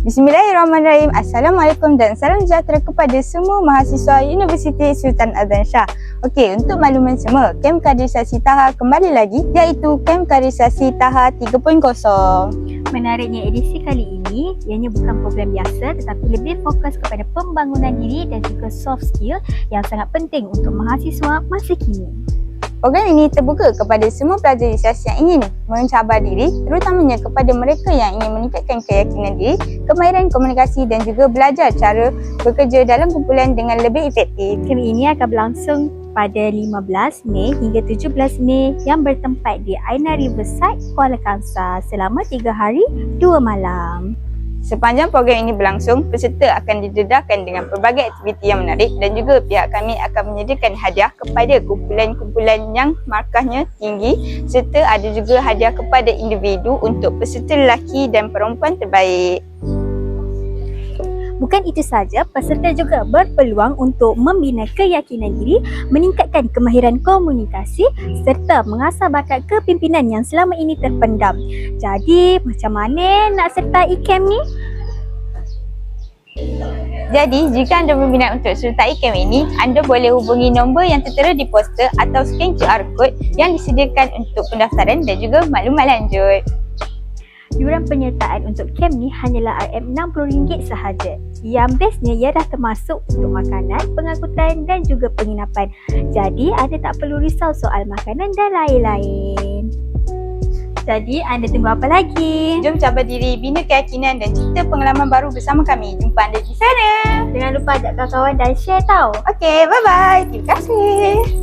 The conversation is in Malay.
Bismillahirrahmanirrahim. Assalamualaikum dan salam sejahtera kepada semua mahasiswa Universiti Sultan Azlan Shah. Okey, untuk makluman semua, kem kaderisasi Taha kembali lagi, iaitu kem kaderisasi Taha 3.0. Menariknya edisi kali ini, ianya bukan program biasa tetapi lebih fokus kepada pembangunan diri dan juga soft skill yang sangat penting untuk mahasiswa masa kini. Program ini terbuka kepada semua pelajar risasi yang ingin mencabar diri, terutamanya kepada mereka yang ingin meningkatkan keyakinan diri, kemahiran komunikasi dan juga belajar cara bekerja dalam kumpulan dengan lebih efektif. Kem ini akan berlangsung pada 15 Mei hingga 17 Mei yang bertempat di Aina Riverside, Kuala Kangsar selama 3 hari 2 malam. Sepanjang program ini berlangsung, peserta akan didedahkan dengan pelbagai aktiviti yang menarik dan juga pihak kami akan menyediakan hadiah kepada kumpulan-kumpulan yang markahnya tinggi serta ada juga hadiah kepada individu untuk peserta lelaki dan perempuan terbaik. Bukan itu saja, peserta juga berpeluang untuk membina keyakinan diri, meningkatkan kemahiran komunikasi serta mengasah bakat kepimpinan yang selama ini terpendam. Jadi, macam mana nak sertai kem ni? Jadi, jika anda berminat untuk sertai kem ini, anda boleh hubungi nombor yang tertera di poster atau scan QR code yang disediakan untuk pendaftaran dan juga maklumat lanjut. Yuran penyertaan untuk kem ni hanyalah RM60 sahaja. Yang bestnya ia dah termasuk untuk makanan, pengangkutan dan juga penginapan. Jadi anda tak perlu risau soal makanan dan lain-lain. Jadi anda tunggu apa lagi? Jom cabar diri, bina keyakinan dan cipta pengalaman baru bersama kami. Jumpa anda di sana. Jangan lupa ajak kawan-kawan dan share tau. Okey, bye-bye. Terima kasih.